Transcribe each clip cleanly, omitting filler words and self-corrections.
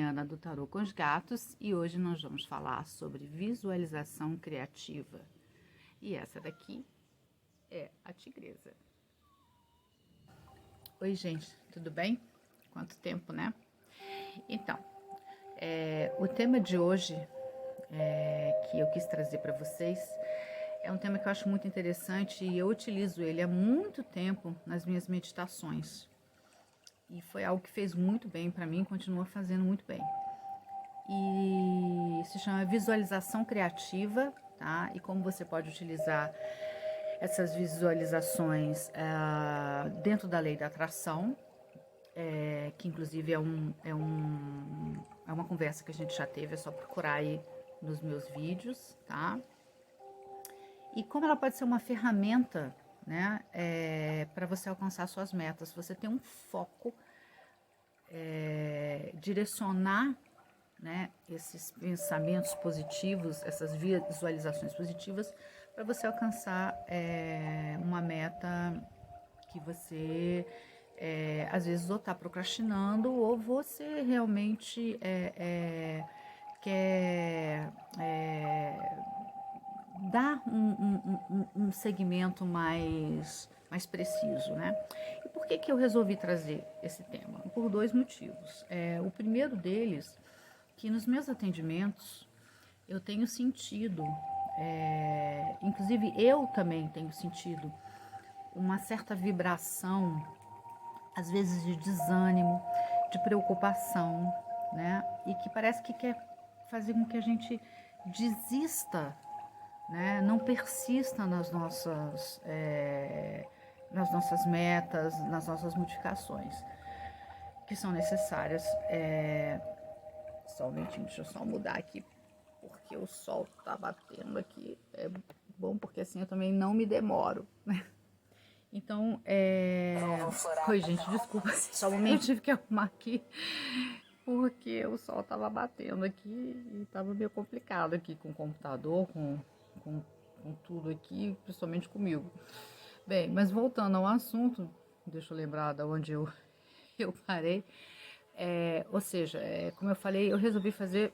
Juliana do Tarô com os Gatos e hoje nós vamos falar sobre visualização criativa. E essa daqui é a tigresa. Oi, gente, tudo bem? Quanto tempo, né? Então, o tema de hoje que eu quis trazer para vocês é um tema que eu acho muito interessante e eu utilizo ele há muito tempo nas minhas meditações. E foi algo que fez muito bem para mim e continua fazendo muito bem. E se chama visualização criativa, tá? E como você pode utilizar essas visualizações dentro da lei da atração, que inclusive é uma conversa que a gente já teve, é só procurar aí nos meus vídeos, tá? E como ela pode ser uma ferramenta, né, para você alcançar suas metas, você tem um foco, direcionar, né, esses pensamentos positivos, essas visualizações positivas, para você alcançar uma meta que você às vezes ou está procrastinando ou você realmente quer dar um segmento mais preciso, né? E por que eu resolvi trazer esse tema? Por dois motivos. O primeiro deles, que nos meus atendimentos eu tenho sentido, inclusive eu também tenho sentido uma certa vibração, às vezes de desânimo, de preocupação, né? E que parece que quer fazer com que a gente desista, né? Não persista nas nossas metas, nas nossas modificações que são necessárias. Só um momentinho, deixa eu só mudar aqui, porque o sol tá batendo aqui. É bom porque assim eu também não me demoro, né? Então, oi, gente, desculpa, só um momento, eu tive que arrumar aqui, porque o sol tava batendo aqui e tava meio complicado aqui com o computador, com tudo aqui, principalmente comigo. Bem, mas voltando ao assunto, deixa eu lembrar de onde eu parei. Ou seja, como eu falei, eu resolvi fazer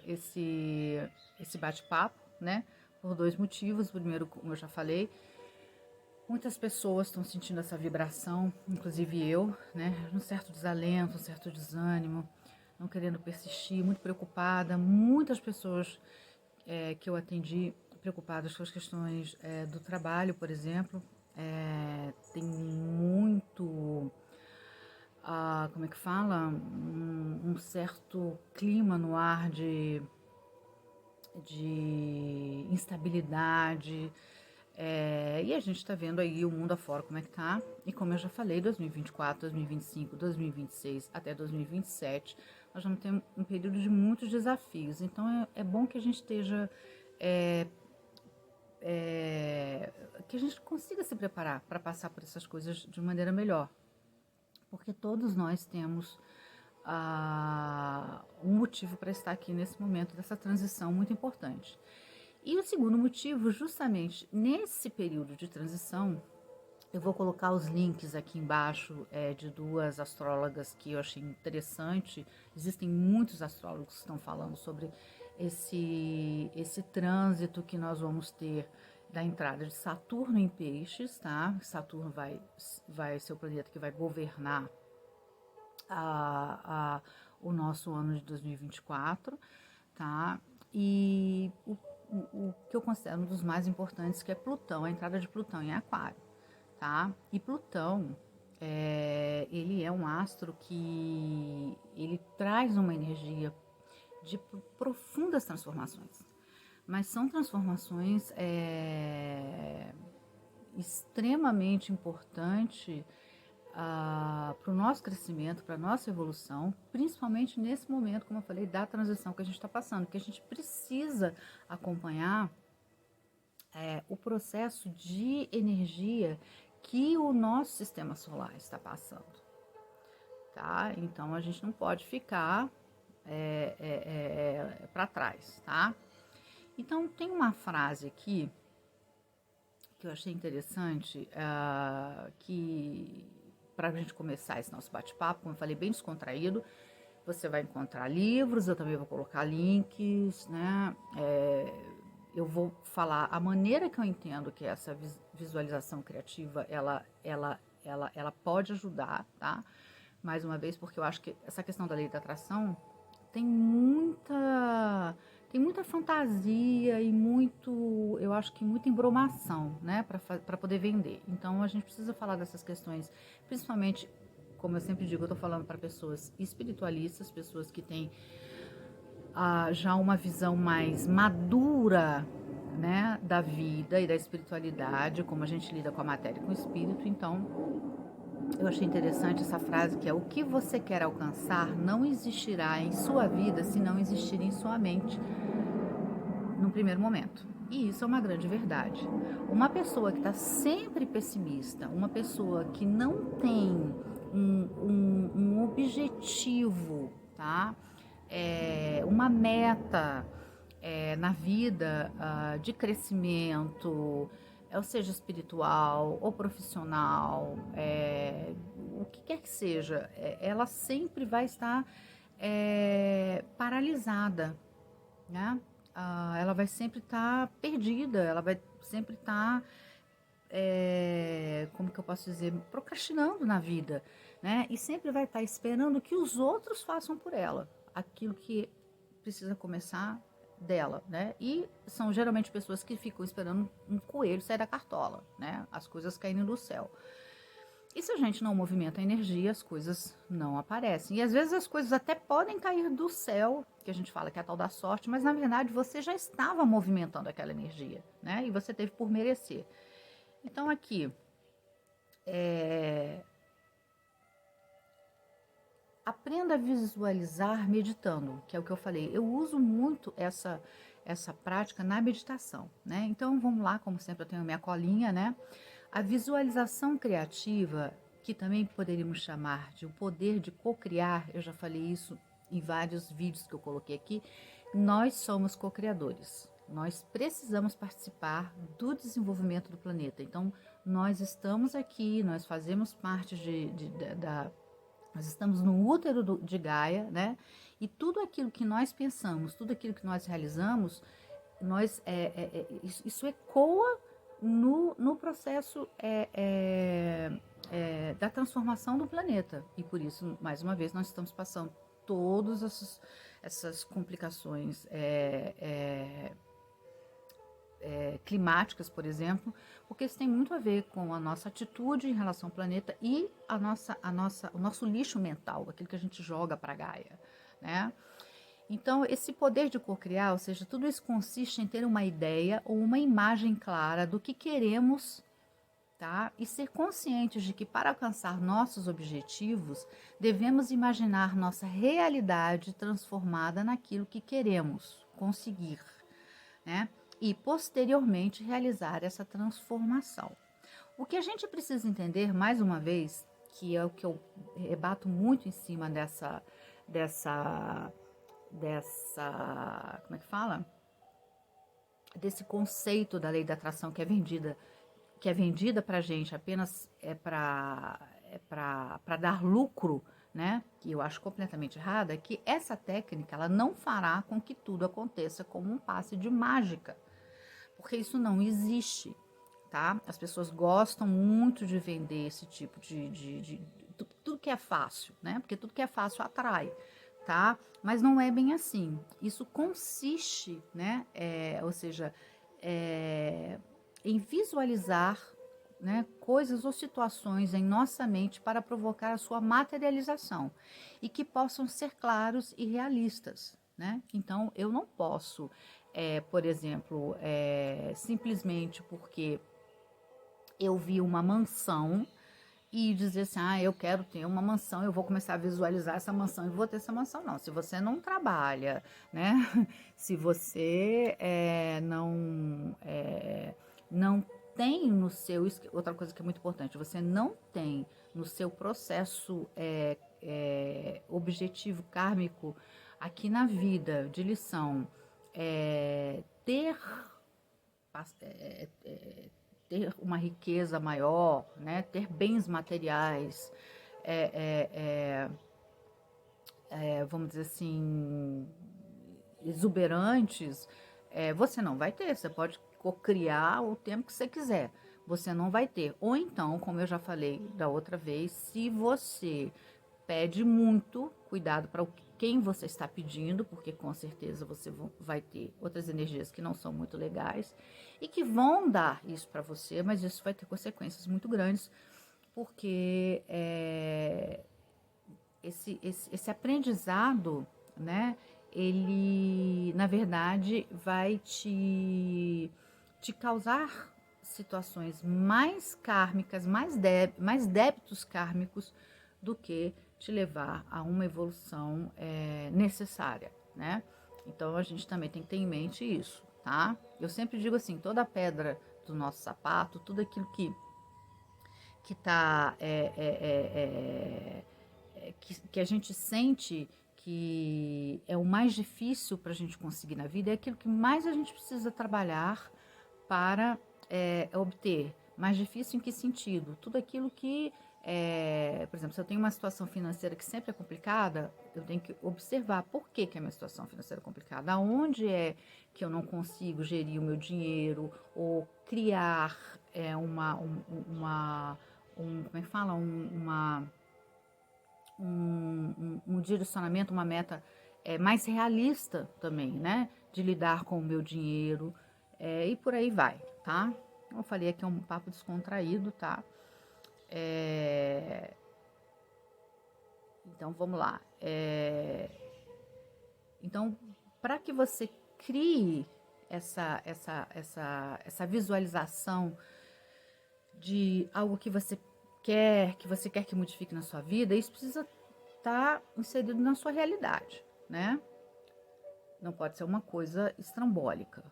esse bate-papo, né? Por dois motivos. Primeiro, como eu já falei, muitas pessoas estão sentindo essa vibração, inclusive eu, né? Um certo desalento, um certo desânimo, não querendo persistir, muito preocupada. Muitas pessoas que eu atendi preocupadas com as questões do trabalho, por exemplo. Tem muito, como é que fala? Um certo clima no ar de instabilidade. E a gente está vendo aí o mundo afora como é que tá. E como eu já falei, 2024, 2025, 2026 até 2027, nós vamos ter um período de muitos desafios. Então é bom que a gente esteja, que a gente consiga se preparar para passar por essas coisas de maneira melhor. Porque todos nós temos um motivo para estar aqui nesse momento dessa transição muito importante. E o segundo motivo, justamente nesse período de transição, eu vou colocar os links aqui embaixo de duas astrólogas que eu achei interessante. Existem muitos astrólogos que estão falando sobre esse trânsito que nós vamos ter da entrada de Saturno em Peixes, tá? Saturno vai ser o planeta que vai governar o nosso ano de 2024, tá? E o que eu considero um dos mais importantes, que é Plutão, a entrada de Plutão em Aquário, tá? E Plutão, ele é um astro que ele traz uma energia de profundas transformações, mas são transformações extremamente importantes para o nosso crescimento, para a nossa evolução, principalmente nesse momento, como eu falei, da transição que a gente está passando, que a gente precisa acompanhar o processo de energia que o nosso sistema solar está passando, tá? Então a gente não pode ficar para trás, tá? Então tem uma frase aqui que eu achei interessante, que para a gente começar esse nosso bate-papo, como eu falei, bem descontraído, Você vai encontrar livros, eu também vou colocar links, né? Eu vou falar a maneira que eu entendo que essa visualização criativa, ela pode ajudar, tá? Mais uma vez, porque eu acho que essa questão da lei da atração tem muita fantasia e muito, eu acho que muita embromação, né, para poder vender. Então a gente precisa falar dessas questões, principalmente, como eu sempre digo, eu tô falando para pessoas espiritualistas, pessoas que têm já uma visão mais madura, né, da vida e da espiritualidade, como a gente lida com a matéria e com o espírito. Então eu achei interessante essa frase que é: o que você quer alcançar não existirá em sua vida se não existir em sua mente num primeiro momento. E isso é uma grande verdade. Uma pessoa que está sempre pessimista, uma pessoa que não tem um objetivo, tá? Uma meta na vida de crescimento, ou seja, espiritual ou profissional, o que quer que seja, ela sempre vai estar paralisada, né? Ela vai sempre estar perdida, ela vai sempre estar, como que eu posso dizer, procrastinando na vida, né? E sempre vai estar esperando que os outros façam por ela aquilo que precisa começar dela, né? E são geralmente pessoas que ficam esperando um coelho sair da cartola, né? As coisas caindo do céu. E se a gente não movimenta a energia, as coisas não aparecem. E às vezes as coisas até podem cair do céu, que a gente fala que é a tal da sorte, mas na verdade você já estava movimentando aquela energia, né? E você teve por merecer. Então aqui, aprenda a visualizar meditando, que é o que eu falei. Eu uso muito essa prática na meditação, né? Então vamos lá, como sempre eu tenho minha colinha, né? A visualização criativa, que também poderíamos chamar de o poder de co-criar, eu já falei isso em vários vídeos que eu coloquei aqui. Nós somos co-criadores. Nós precisamos participar do desenvolvimento do planeta. Então, nós estamos aqui, nós fazemos parte nós estamos no útero de Gaia, né? E tudo aquilo que nós pensamos, tudo aquilo que nós realizamos, isso ecoa no processo da transformação do planeta. E por isso, mais uma vez, nós estamos passando todas essas complicações climáticas, por exemplo, porque isso tem muito a ver com a nossa atitude em relação ao planeta e o nosso lixo mental, aquilo que a gente joga para a Gaia, né? Então, esse poder de cocriar, ou seja, tudo isso consiste em ter uma ideia ou uma imagem clara do que queremos, tá? E ser conscientes de que para alcançar nossos objetivos, devemos imaginar nossa realidade transformada naquilo que queremos conseguir, né? E posteriormente realizar essa transformação. O que a gente precisa entender, mais uma vez, que é o que eu rebato muito em cima dessa como é que fala? Desse conceito da lei da atração que é vendida para a gente apenas para dar lucro, né? Que eu acho completamente errada, é que essa técnica ela não fará com que tudo aconteça como um passe de mágica, porque isso não existe, tá? As pessoas gostam muito de vender esse tipo de tudo que é fácil, né? Porque tudo que é fácil atrai, tá? Mas não é bem assim. Isso consiste, né? Ou seja, em visualizar, né, coisas ou situações em nossa mente para provocar a sua materialização e que possam ser claros e realistas, né? Então, eu não posso, por exemplo, simplesmente porque eu vi uma mansão e dizer assim, eu quero ter uma mansão, eu vou começar a visualizar essa mansão e vou ter essa mansão. Não, se você não trabalha, né? Se você não tem no seu... Outra coisa que é muito importante, você não tem no seu processo objetivo kármico aqui na vida de lição ter ter uma riqueza maior, né? Ter bens materiais, vamos dizer assim, exuberantes, você não vai ter. Você pode criar o tempo que você quiser, você não vai ter. Ou então, como eu já falei da outra vez, se você pede muito, cuidado para quem você está pedindo, porque com certeza você vai ter outras energias que não são muito legais e que vão dar isso para você, mas isso vai ter consequências muito grandes, porque esse aprendizado, né, ele, na verdade, vai te causar situações mais kármicas, mais débitos kármicos, do que te levar a uma evolução necessária, né? Então, a gente também tem que ter em mente isso, tá? Eu sempre digo assim, toda pedra do nosso sapato, tudo aquilo que tá que a gente sente que é o mais difícil para a gente conseguir na vida, é aquilo que mais a gente precisa trabalhar para obter. Mais difícil em que sentido? Tudo aquilo que, por exemplo, se eu tenho uma situação financeira que sempre é complicada, eu tenho que observar por que a minha situação financeira é complicada, aonde é que eu não consigo gerir o meu dinheiro, ou criar como é que fala? Um direcionamento, uma meta mais realista também, né? De lidar com o meu dinheiro e por aí vai, tá? Como eu falei, aqui é um papo descontraído, tá? Então, vamos lá. Então, para que você crie essa visualização de algo que você quer que modifique na sua vida, isso precisa estar inserido na sua realidade, né? Não pode ser uma coisa estrambólica.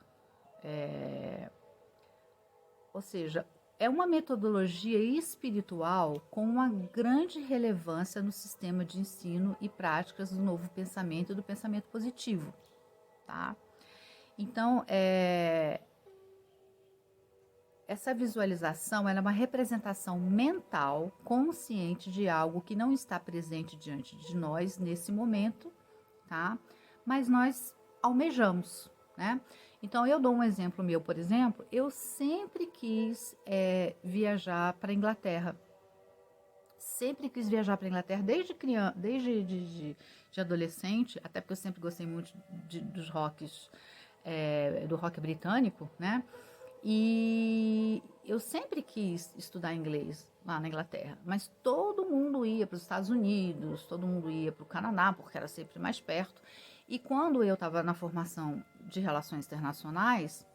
Ou seja, é uma metodologia espiritual com uma grande relevância no sistema de ensino e práticas do novo pensamento e do pensamento positivo, tá? Então, essa visualização ela é uma representação mental consciente de algo que não está presente diante de nós nesse momento, tá? Mas nós almejamos, né? Então, eu dou um exemplo meu, por exemplo, eu sempre quis viajar para a Inglaterra. Sempre quis viajar para a Inglaterra desde criança, desde de adolescente, até porque eu sempre gostei muito dos rocks, do rock britânico, né? E eu sempre quis estudar inglês lá na Inglaterra, mas todo mundo ia para os Estados Unidos, todo mundo ia para o Canadá, porque era sempre mais perto. E quando eu estava na formação de relações internacionais,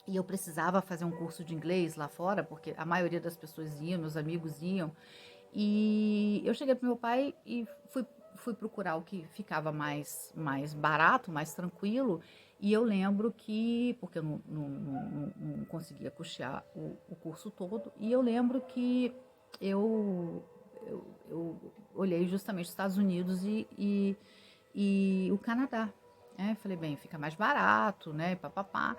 e eu precisava fazer um curso de inglês lá fora, porque a maioria das pessoas iam, meus amigos iam, e eu cheguei para meu pai e fui procurar o que ficava mais barato, mais tranquilo. E eu lembro que, porque eu não conseguia custear o curso todo, e eu lembro que eu olhei justamente os Estados Unidos e o Canadá. Falei, bem, fica mais barato, né? Papapá.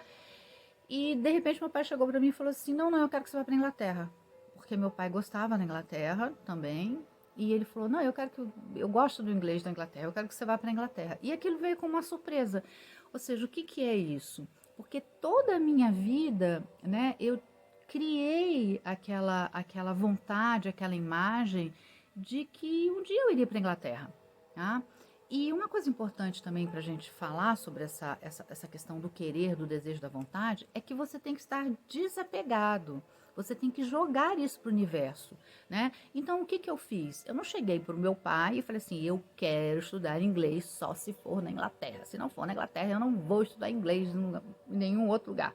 E de repente meu pai chegou para mim e falou assim: não, eu quero que você vá para Inglaterra, porque meu pai gostava da Inglaterra também. E ele falou: não, eu gosto do inglês da Inglaterra, eu quero que você vá para a Inglaterra. E aquilo veio como uma surpresa. Ou seja, o que é isso? Porque toda a minha vida, né, eu criei aquela vontade, aquela imagem de que um dia eu iria para a Inglaterra, tá? E uma coisa importante também para a gente falar sobre essa questão do querer, do desejo, da vontade, é que você tem que estar desapegado. Você tem que jogar isso para o universo, né? Então, o que eu fiz? Eu não cheguei para o meu pai e falei assim, eu quero estudar inglês só se for na Inglaterra. Se não for na Inglaterra, eu não vou estudar inglês em nenhum outro lugar.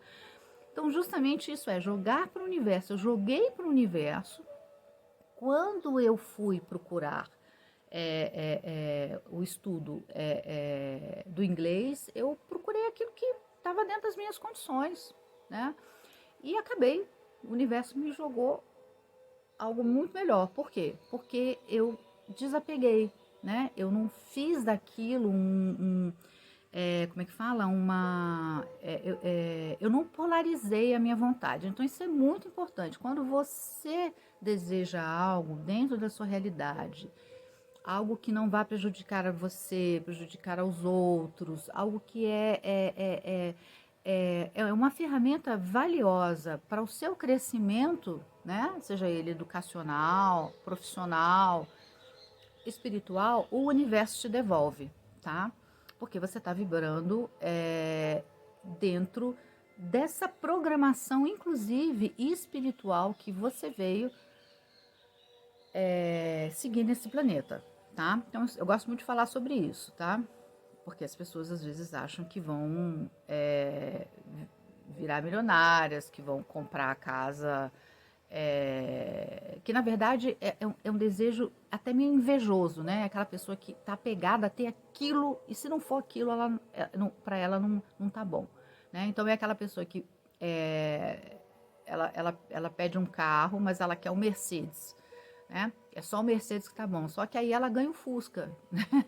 Então, justamente isso é jogar para o universo. Eu joguei para o universo. Quando eu fui procurar o estudo do inglês, eu procurei aquilo que estava dentro das minhas condições, né? E acabei, o universo me jogou algo muito melhor. Por quê? Porque eu desapeguei, né? Eu não fiz daquilo como é que fala? Eu não polarizei a minha vontade. Então isso é muito importante. Quando você deseja algo dentro da sua realidade, algo que não vá prejudicar a você, prejudicar aos outros, algo que é uma ferramenta valiosa para o seu crescimento, né? Seja ele educacional, profissional, espiritual, o universo te devolve, tá? Porque você está vibrando dentro dessa programação, inclusive espiritual, que você veio seguir nesse planeta, tá? Então eu gosto muito de falar sobre isso, tá? Porque as pessoas às vezes acham que vão virar milionárias, que vão comprar a casa, que na verdade é um desejo até meio invejoso, né? Aquela pessoa que tá apegada a ter aquilo, e se não for aquilo, para ela não tá bom, né? Então é aquela pessoa que ela pede um carro, mas ela quer um Mercedes, né? É só o Mercedes que tá bom, só que aí ela ganha o Fusca, né?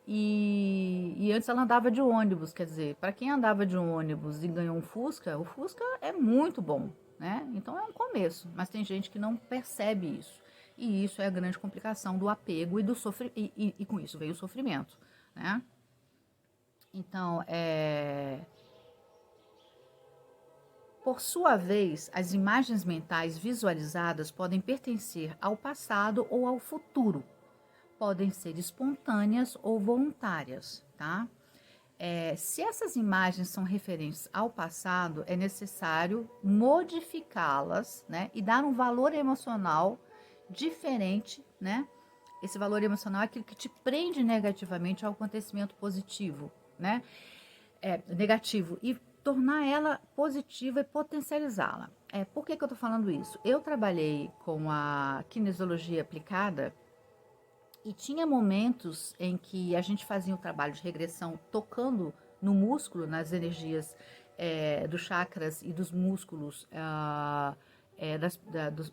E antes ela andava de ônibus, quer dizer, para quem andava de ônibus e ganhou um Fusca, o Fusca é muito bom, né? Então é um começo, mas tem gente que não percebe isso. E isso é a grande complicação do apego e do sofrimento, e com isso veio o sofrimento, né? Então, por sua vez, as imagens mentais visualizadas podem pertencer ao passado ou ao futuro. Podem ser espontâneas ou voluntárias, tá? Se essas imagens são referentes ao passado, é necessário modificá-las, né? E dar um valor emocional diferente, né? Esse valor emocional é aquilo que te prende negativamente ao acontecimento positivo, né? Negativo, e tornar ela positiva e potencializá-la. Por que eu tô falando isso? Eu trabalhei com a kinesiologia aplicada e tinha momentos em que a gente fazia um trabalho de regressão tocando no músculo, nas energias dos chakras e dos músculos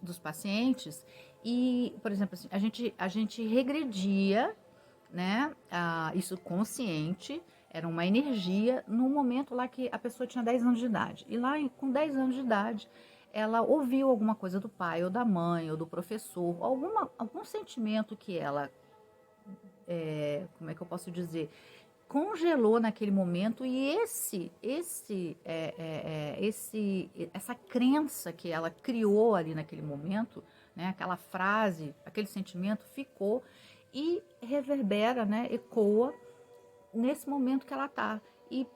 dos pacientes. E, por exemplo, assim, a gente regredia, né? Isso consciente, era uma energia no momento lá que a pessoa tinha 10 anos de idade. E lá, com 10 anos de idade, ela ouviu alguma coisa do pai, ou da mãe, ou do professor, algum sentimento que ela, como é que eu posso dizer, congelou naquele momento, e essa crença que ela criou ali naquele momento, né, aquela frase, aquele sentimento ficou e reverbera, né, ecoa nesse momento que ela tá, e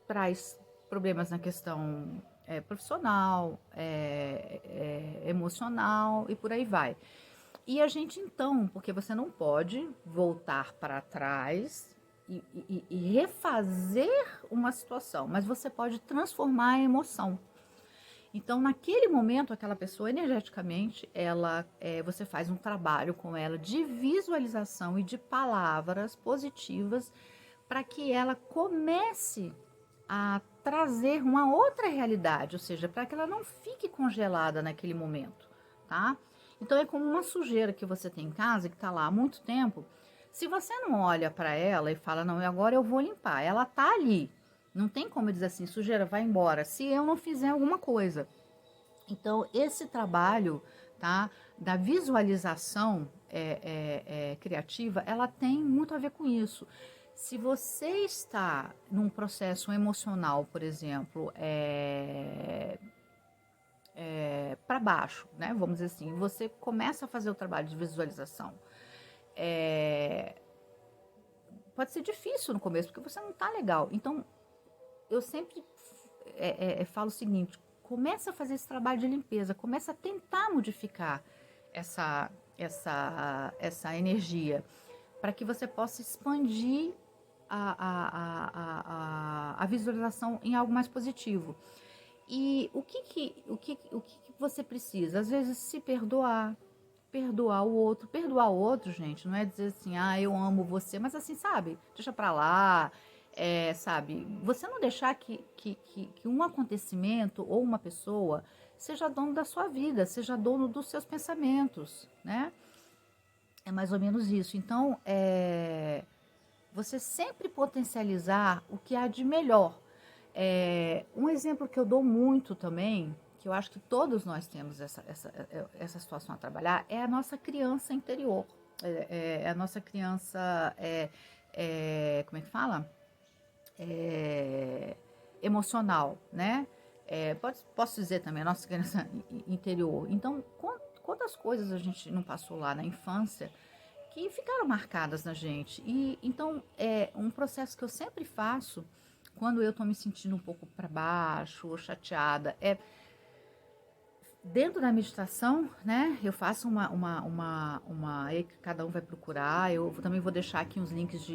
traz problemas na questão profissional, emocional e por aí vai. E a gente então, porque você não pode voltar para trás e refazer uma situação, mas você pode transformar a emoção. Então, naquele momento, aquela pessoa energeticamente, você faz um trabalho com ela de visualização e de palavras positivas para que ela comece a trazer uma outra realidade, ou seja, para que ela não fique congelada naquele momento, tá? Então é como uma sujeira que você tem em casa, que está lá há muito tempo. Se você não olha para ela e fala, não, agora eu vou limpar, ela tá ali. Não tem como dizer assim, sujeira, vai embora, se eu não fizer alguma coisa. Então, esse trabalho, tá, da visualização criativa, ela tem muito a ver com isso. Se você está num processo emocional, por exemplo, para baixo, né? Vamos dizer assim, você começa a fazer o trabalho de visualização. Pode ser difícil no começo, porque você não está legal. Então, eu sempre falo o seguinte: começa a fazer esse trabalho de limpeza, começa a tentar modificar essa energia, para que você possa expandir a visualização em algo mais positivo. E o que você precisa? Às vezes, se perdoar, perdoar o outro. Perdoar o outro, gente, não é dizer assim, eu amo você, mas assim, sabe, deixa pra lá, sabe, você não deixar que um acontecimento ou uma pessoa seja dono da sua vida, seja dono dos seus pensamentos, né? É mais ou menos isso. Então, você sempre potencializar o que há de melhor. Um exemplo que eu dou muito também, que eu acho que todos nós temos essa situação a trabalhar, é a nossa criança interior. A nossa criança, como é que fala? Emocional, né? Posso dizer também, a nossa criança interior. Então, quantas coisas a gente não passou lá na infância que ficaram marcadas na gente? E então, um processo que eu sempre faço quando eu tô me sentindo um pouco para baixo ou chateada, dentro da meditação, né? Eu faço aí cada um vai procurar. Eu também vou deixar aqui uns links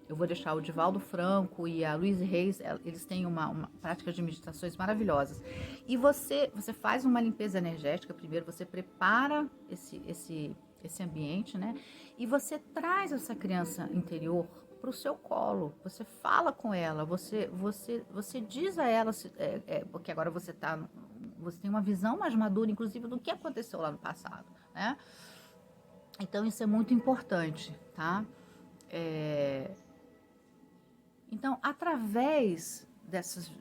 eu vou deixar o Divaldo Franco e a Louise Reis, eles têm uma prática de meditações maravilhosas. E você faz uma limpeza energética primeiro, você prepara esse ambiente, né? E você traz essa criança interior para o seu colo, você fala com ela, você diz a ela, porque agora você tem uma visão mais madura, inclusive, do que aconteceu lá no passado, né? Então, isso é muito importante, tá? Então, através dessas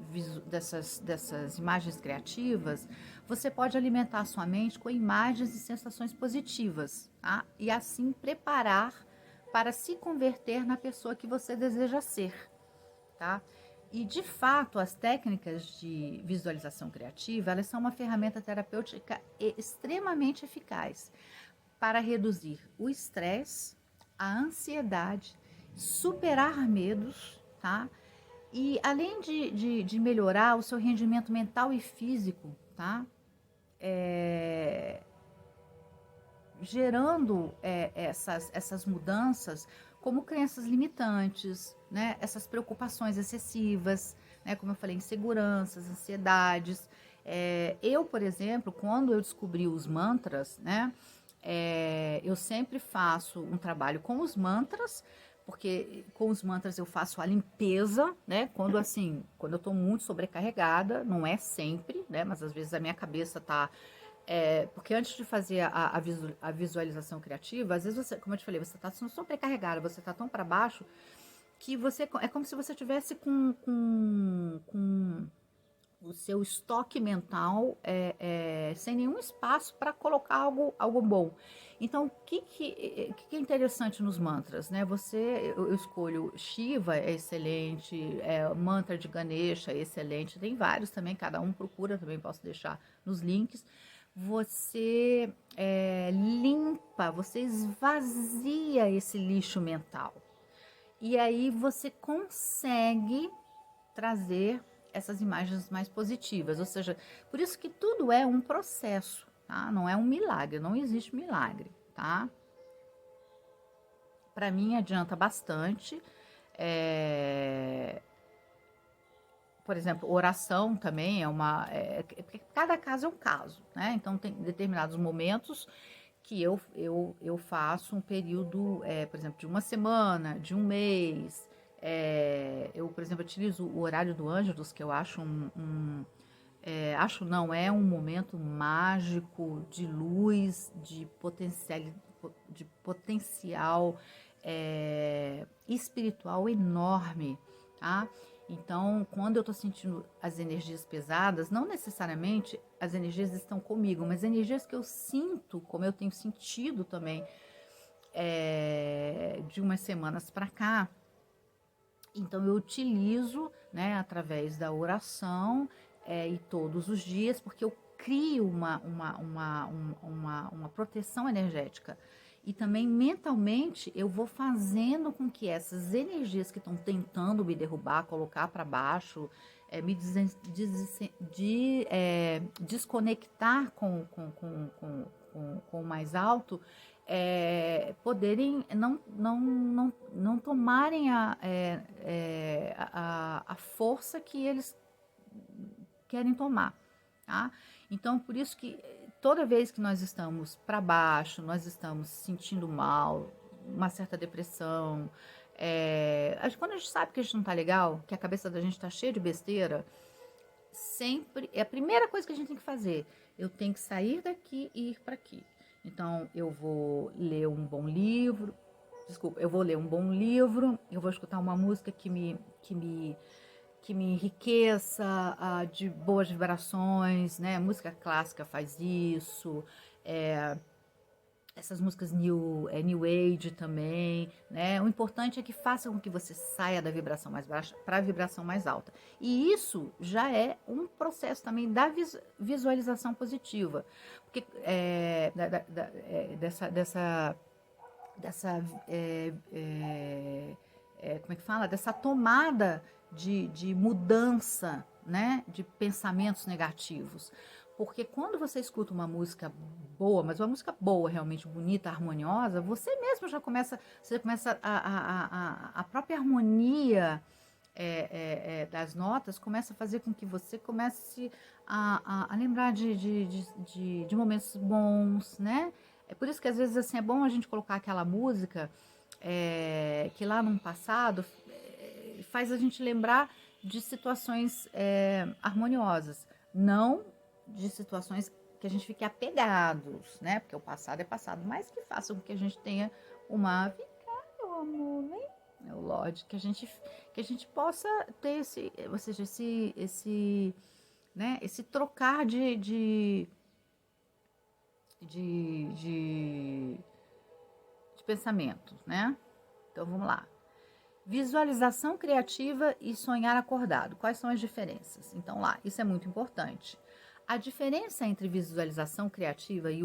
imagens criativas, você pode alimentar a sua mente com imagens e sensações positivas, tá? E assim preparar para se converter na pessoa que você deseja ser, tá? E, de fato, as técnicas de visualização criativa, elas são uma ferramenta terapêutica extremamente eficaz para reduzir o estresse, a ansiedade, superar medos, tá? E além de melhorar o seu rendimento mental e físico, tá? Gerando essas mudanças como crenças limitantes, né? Essas preocupações excessivas, né? Como eu falei, inseguranças, ansiedades. Eu, por exemplo, quando eu descobri os mantras, né? Eu sempre faço um trabalho com os mantras, porque com os mantras eu faço a limpeza, né? Quando eu tô muito sobrecarregada, não é sempre, né? Mas às vezes a minha cabeça tá porque antes de fazer a visualização criativa, às vezes você, como eu te falei, você está sobrecarregada, você está tão para baixo que é como se você tivesse com o seu estoque mental sem nenhum espaço para colocar algo bom. Então, o que é interessante nos mantras, né? Eu escolho Shiva, é excelente, mantra de Ganesha é excelente, tem vários também, cada um procura, também posso deixar nos links. Você limpa, você esvazia esse lixo mental. E aí você consegue trazer essas imagens mais positivas. Ou seja, por isso que tudo é um processo, tá? Não é um milagre, não existe milagre, tá? Para mim adianta bastante. Por exemplo, oração também cada caso é um caso, né? Então tem determinados momentos que eu faço um período, por exemplo, de uma semana, de um mês. Eu, por exemplo, utilizo o horário do Ângelus, que eu acho acho não, é um momento mágico de luz, de potencial espiritual enorme, tá? Então, quando eu tô sentindo as energias pesadas, não necessariamente as energias estão comigo, mas energias que eu sinto, como eu tenho sentido também de umas semanas para cá. Então, eu utilizo, né, através da oração e todos os dias, porque eu crio uma proteção energética. E também mentalmente eu vou fazendo com que essas energias que estão tentando me derrubar, colocar para baixo, desconectar com o mais alto, poderem não tomarem a força que eles querem tomar, tá? Então, por isso que toda vez que nós estamos para baixo, nós estamos sentindo mal, uma certa depressão, quando a gente sabe que a gente não tá legal, que a cabeça da gente tá cheia de besteira, sempre é a primeira coisa que a gente tem que fazer. Eu tenho que sair daqui e ir para aqui. Então, eu vou ler um bom livro. Desculpa, eu vou ler um bom livro. Eu vou escutar uma música que que me enriqueça de boas vibrações, né? Música clássica faz isso, essas músicas New Age também, né? O importante é que faça com que você saia da vibração mais baixa para a vibração mais alta. E isso já é um processo também da visualização positiva, porque dessa como é que fala? Dessa tomada de mudança, né? De pensamentos negativos. Porque quando você escuta uma música boa, mas uma música boa, realmente bonita, harmoniosa, você mesmo já começa, você começa a própria harmonia das notas começa a fazer com que você comece a lembrar de momentos bons, né? É por isso que às vezes assim, é bom a gente colocar aquela música que lá no passado faz a gente lembrar de situações harmoniosas, não de situações que a gente fique apegados, né? Porque o passado é passado, mas que faça com que a gente tenha uma vida, meu amor, vem, meu Lorde, que a gente possa ter esse, ou seja, né, esse trocar de pensamentos, né? Então vamos lá. Visualização criativa e sonhar acordado. Quais são as diferenças? Então lá, isso é muito importante. A diferença entre visualização criativa e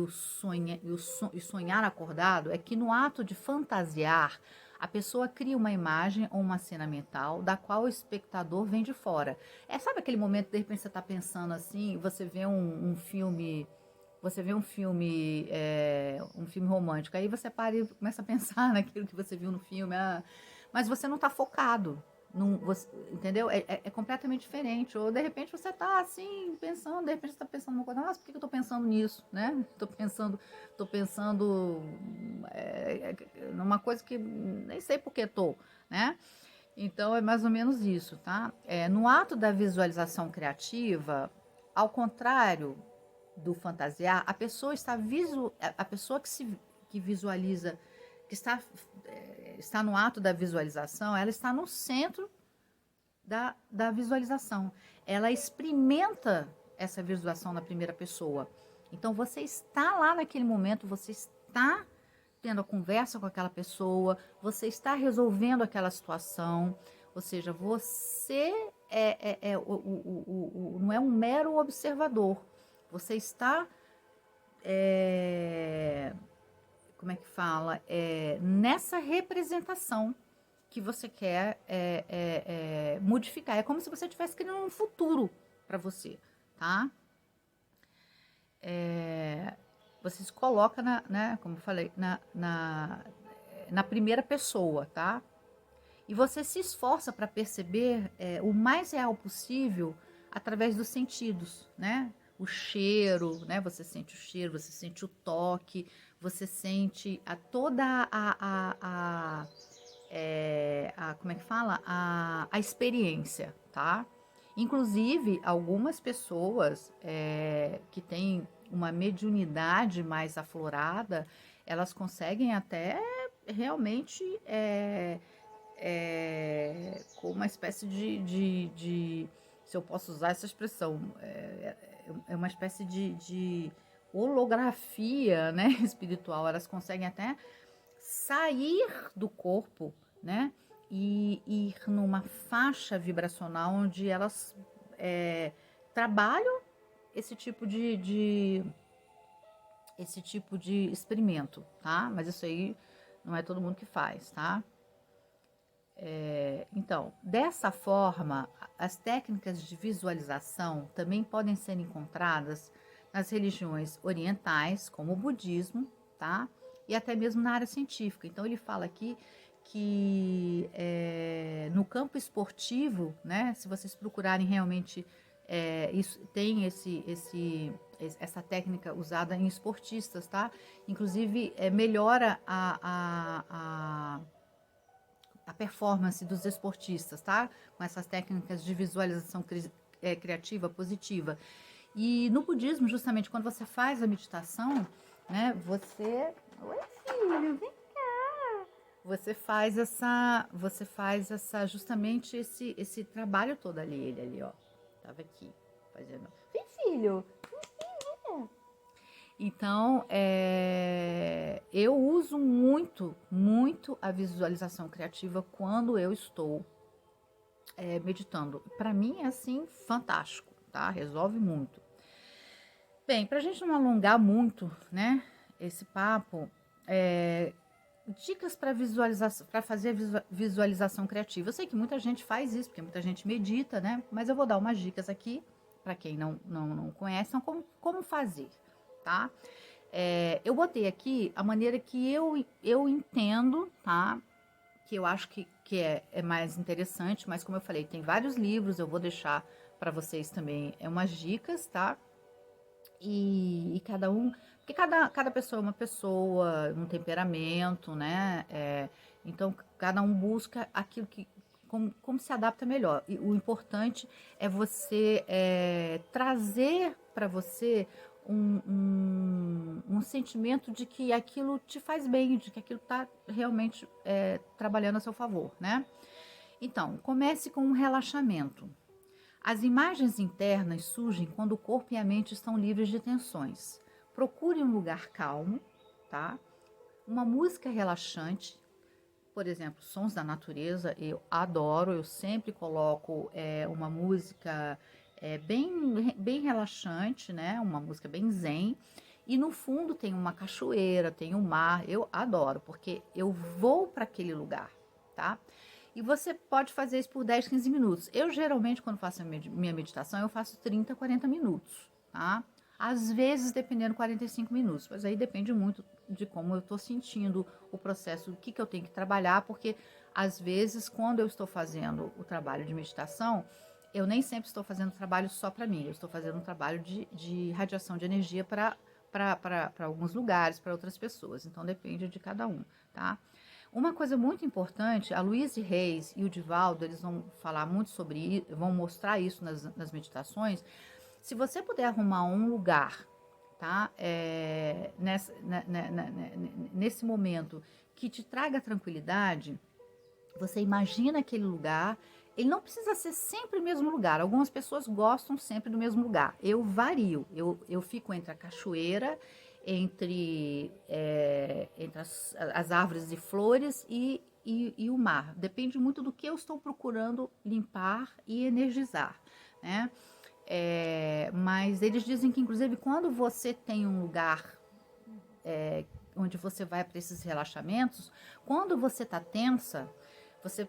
sonhar acordado é que no ato de fantasiar, a pessoa cria uma imagem ou uma cena mental da qual o espectador vem de fora. Sabe aquele momento, de repente você está pensando assim, você vê um filme, um filme romântico, aí você para e começa a pensar naquilo que você viu no filme, mas você não está focado. Entendeu? É completamente diferente. Ou de repente você está assim, pensando, de repente você está pensando uma coisa, nossa, por que eu estou pensando nisso? Né? Tô pensando numa coisa que nem sei por que estou, né? Então é mais ou menos isso, tá? No ato da visualização criativa, ao contrário do fantasiar, a pessoa a pessoa que visualiza, que está no ato da visualização, ela está no centro da visualização. Ela experimenta essa visualização na primeira pessoa. Então você está lá naquele momento, você está tendo a conversa com aquela pessoa, você está resolvendo aquela situação, ou seja, você não é um mero observador, você está como é que fala? Nessa representação que você quer modificar. É como se você estivesse criando um futuro para você, tá? Você se coloca, né, como eu falei, na primeira pessoa, tá? E você se esforça para perceber o mais real possível através dos sentidos, né? O cheiro, né? Você sente o cheiro, você sente o toque, você sente toda como é que fala? A experiência, tá? Inclusive, algumas pessoas que têm uma mediunidade mais aflorada, elas conseguem até realmente com uma espécie se eu posso usar essa expressão, uma espécie de holografia, né, espiritual. Elas conseguem até sair do corpo, né, e ir numa faixa vibracional onde elas trabalham esse tipo de experimento, tá? Mas isso aí não é todo mundo que faz, tá? Então, dessa forma, as técnicas de visualização também podem ser encontradas nas religiões orientais, como o budismo, tá? E até mesmo na área científica. Então, ele fala aqui que no campo esportivo, né? Se vocês procurarem realmente, isso tem essa técnica usada em esportistas, tá? Inclusive, melhora a performance dos esportistas, tá? Com essas técnicas de visualização criativa positiva. E no budismo, justamente, quando você faz a meditação, né? Oi, filho, vem cá. você faz essa, justamente esse trabalho todo ali, ele ali, ó, tava aqui, fazendo, vem filho, então, eu uso muito, muito a visualização criativa quando eu estou meditando. Para mim é assim fantástico, tá? Resolve muito. Bem, para a gente não alongar muito, né, esse papo, dicas para visualização, para fazer visualização criativa. Eu sei que muita gente faz isso, porque muita gente medita, né? Mas eu vou dar umas dicas aqui para quem não conhece, então como fazer, tá? Eu botei aqui a maneira que eu entendo, tá? Que eu acho que é mais interessante, mas como eu falei, tem vários livros, eu vou deixar para vocês também umas dicas, tá? E cada um, porque cada pessoa é uma pessoa, um temperamento, né? Então, cada um busca aquilo que, como se adapta melhor. E o importante é você trazer para você um sentimento de que aquilo te faz bem, de que aquilo está realmente trabalhando a seu favor, né? Então, comece com um relaxamento. As imagens internas surgem quando o corpo e a mente estão livres de tensões. Procure um lugar calmo, tá? Uma música relaxante, por exemplo, sons da natureza, eu adoro, eu sempre coloco uma música bem relaxante, né? Uma música bem zen. E no fundo tem uma cachoeira, tem um mar, eu adoro, porque eu vou para aquele lugar, tá? E você pode fazer isso por 10, 15 minutos. Eu geralmente, quando faço a minha meditação, eu faço 30, 40 minutos, tá? Às vezes, dependendo, 45 minutos. Mas aí depende muito de como eu estou sentindo o processo, o que eu tenho que trabalhar, porque às vezes, quando eu estou fazendo o trabalho de meditação, eu nem sempre estou fazendo trabalho só para mim. Eu estou fazendo um trabalho de radiação de energia para alguns lugares, para outras pessoas. Então, depende de cada um, tá? Uma coisa muito importante, a Louise Reis e o Divaldo, eles vão falar muito sobre isso, vão mostrar isso nas meditações. Se você puder arrumar um lugar, tá? Nesse momento que te traga tranquilidade, você imagina aquele lugar. Ele não precisa ser sempre o mesmo lugar. Algumas pessoas gostam sempre do mesmo lugar. Eu vario. Eu fico entre a cachoeira, entre as árvores de flores e o mar. Depende muito do que eu estou procurando limpar e energizar, né? Mas eles dizem que, inclusive, quando você tem um lugar onde você vai para esses relaxamentos, quando você está tensa, você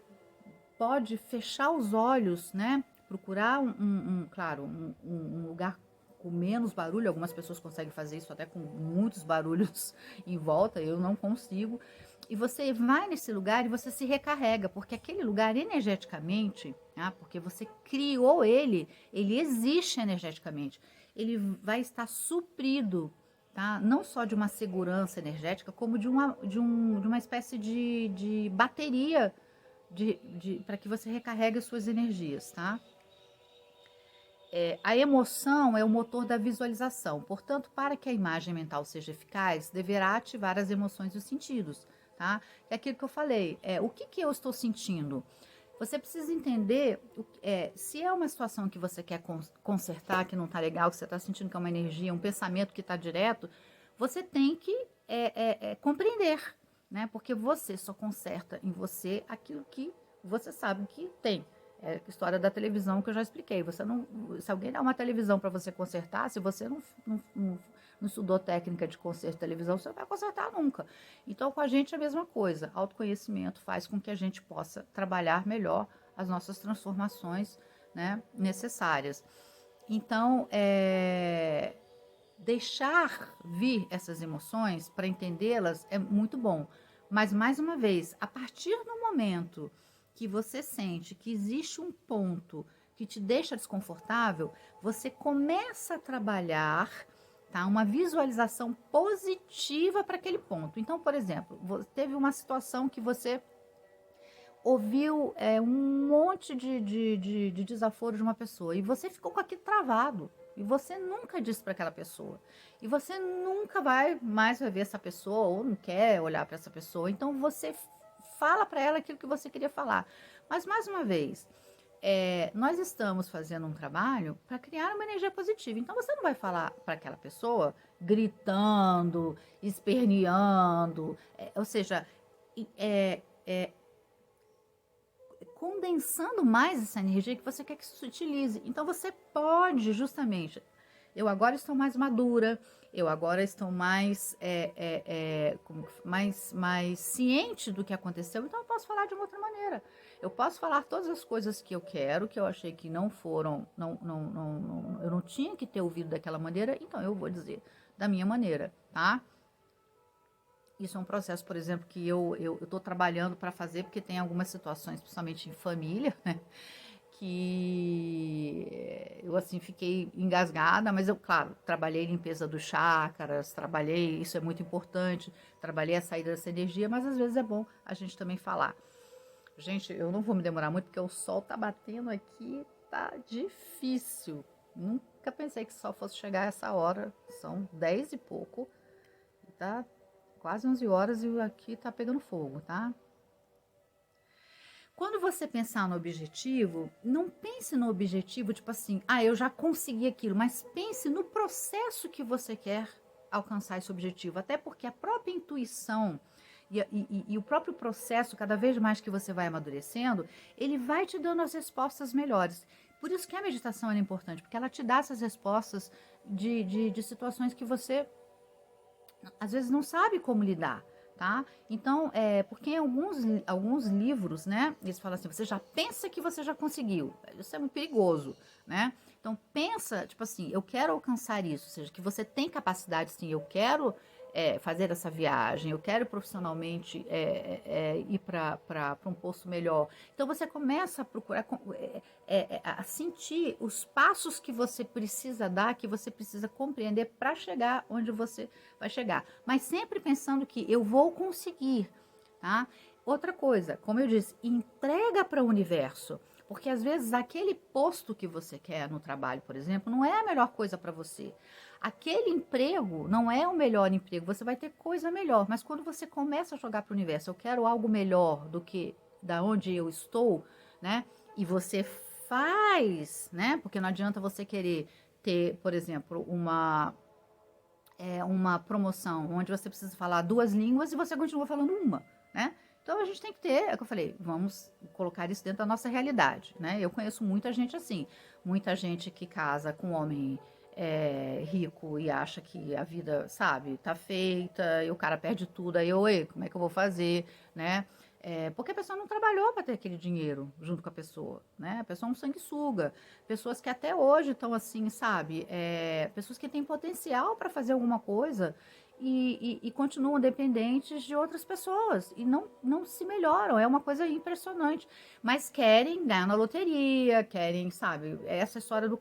pode fechar os olhos, né? Procurar claro, um lugar com menos barulho. Algumas pessoas conseguem fazer isso até com muitos barulhos em volta, eu não consigo. E você vai nesse lugar e você se recarrega, porque aquele lugar energeticamente, porque você criou ele existe energeticamente. Ele vai estar suprido, tá? Não só de uma segurança energética, como de uma espécie de bateria para que você recarregue as suas energias, tá? A emoção é o motor da visualização. Portanto, para que a imagem mental seja eficaz, deverá ativar as emoções e os sentidos, tá? É aquilo que eu falei. O que eu estou sentindo? Você precisa entender se é uma situação que você quer consertar, que não está legal, que você está sentindo que é uma energia, um pensamento que está direto, você tem que compreender, né? Porque você só conserta em você aquilo que você sabe que tem. É a história da televisão que eu já expliquei. Se alguém dá uma televisão para você consertar, se você não estudou técnica de conserto de televisão, você não vai consertar nunca. Então, com a gente é a mesma coisa. Autoconhecimento faz com que a gente possa trabalhar melhor as nossas transformações, né, necessárias. Então, deixar vir essas emoções para entendê-las é muito bom. Mas, mais uma vez, a partir do momento que você sente que existe um ponto que te deixa desconfortável, você começa a trabalhar, tá, uma visualização positiva para aquele ponto. Então, por exemplo, teve uma situação que você ouviu um monte de desaforo de uma pessoa e você ficou com aquilo travado. E você nunca disse para aquela pessoa. E você nunca mais vai ver essa pessoa ou não quer olhar para essa pessoa. Então você fala para ela aquilo que você queria falar. Mas, mais uma vez, nós estamos fazendo um trabalho para criar uma energia positiva. Então, você não vai falar para aquela pessoa gritando, esperneando, ou seja, condensando mais essa energia que você quer que se utilize. Então, você pode, justamente, eu agora estou mais madura, eu agora estou mais, mais ciente do que aconteceu, então eu posso falar de uma outra maneira. Eu posso falar todas as coisas que eu quero, que eu achei que não foram, eu não tinha que ter ouvido daquela maneira, então eu vou dizer da minha maneira, tá? Isso é um processo, por exemplo, que eu estou trabalhando para fazer, porque tem algumas situações, principalmente em família, né? Que eu, assim, fiquei engasgada, mas eu, claro, trabalhei limpeza dos chakras, trabalhei, isso é muito importante, trabalhei a saída dessa energia, mas às vezes é bom a gente também falar. Gente, eu não vou me demorar muito, porque o sol tá batendo aqui, tá difícil. Nunca pensei que o sol fosse chegar a essa hora, são 10 e pouco, tá quase 11 horas e aqui tá pegando fogo, tá? Quando você pensar no objetivo, não pense no objetivo tipo assim, eu já consegui aquilo, mas pense no processo que você quer alcançar esse objetivo. Até porque a própria intuição e o próprio processo, cada vez mais que você vai amadurecendo, ele vai te dando as respostas melhores. Por isso que a meditação é importante, porque ela te dá essas respostas de situações que você às vezes não sabe como lidar, tá? Então, porque em alguns livros, né, eles falam assim, você já pensa que você já conseguiu. Isso é muito perigoso, né? Então, pensa, tipo assim, eu quero alcançar isso, ou seja, que você tem capacidade, sim, eu quero fazer essa viagem, eu quero profissionalmente ir para um posto melhor. Então, você começa a procurar, a sentir os passos que você precisa dar, que você precisa compreender para chegar onde você vai chegar. Mas sempre pensando que eu vou conseguir, tá? Outra coisa, como eu disse, entrega para o universo. Porque às vezes aquele posto que você quer no trabalho, por exemplo, não é a melhor coisa para você. Aquele emprego não é o melhor emprego, você vai ter coisa melhor. Mas quando você começa a jogar para o universo, eu quero algo melhor do que da onde eu estou, né? E você faz, né? Porque não adianta você querer ter, por exemplo, uma promoção onde você precisa falar 2 línguas e você continua falando uma, né? Então a gente tem que ter, é o que eu falei, vamos colocar isso dentro da nossa realidade, né? Eu conheço muita gente assim, muita gente que casa com um homem rico e acha que a vida, sabe, tá feita, e o cara perde tudo, aí, oi, como é que eu vou fazer, né? Porque a pessoa não trabalhou para ter aquele dinheiro junto com a pessoa, né? A pessoa é um sanguessuga. Pessoas que até hoje estão assim, sabe? Pessoas que têm potencial para fazer alguma coisa e continuam dependentes de outras pessoas e não se melhoram. É uma coisa impressionante. Mas querem ganhar na loteria, querem, sabe? É essa história do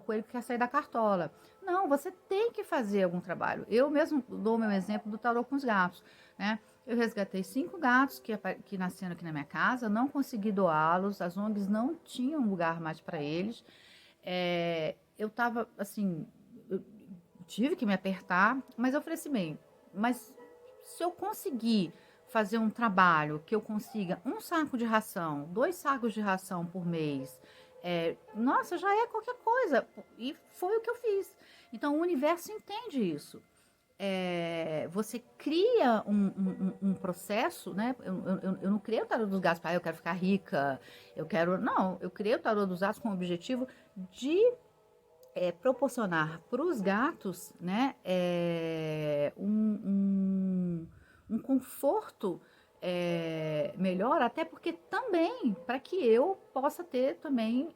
coelho que quer sair da cartola. Não, você tem que fazer algum trabalho. Eu mesmo dou o meu exemplo do tarô com os gatos, né? Eu resgatei 5 gatos que nasceram aqui na minha casa, não consegui doá-los, as ONGs não tinham lugar mais para eles. Eu estava assim, eu tive que me apertar, mas eu falei assim, bem, mas se eu conseguir fazer um trabalho que eu consiga 1 saco de ração, 2 sacos de ração por mês, nossa, já é qualquer coisa. E foi o que eu fiz. Então o universo entende isso. Você cria um processo, né? Eu não criei o tarô dos gatos para eu quero ficar rica, eu quero. Não, eu criei o tarô dos gatos com o objetivo de proporcionar para os gatos, né, um conforto melhor, até porque também para que eu possa ter também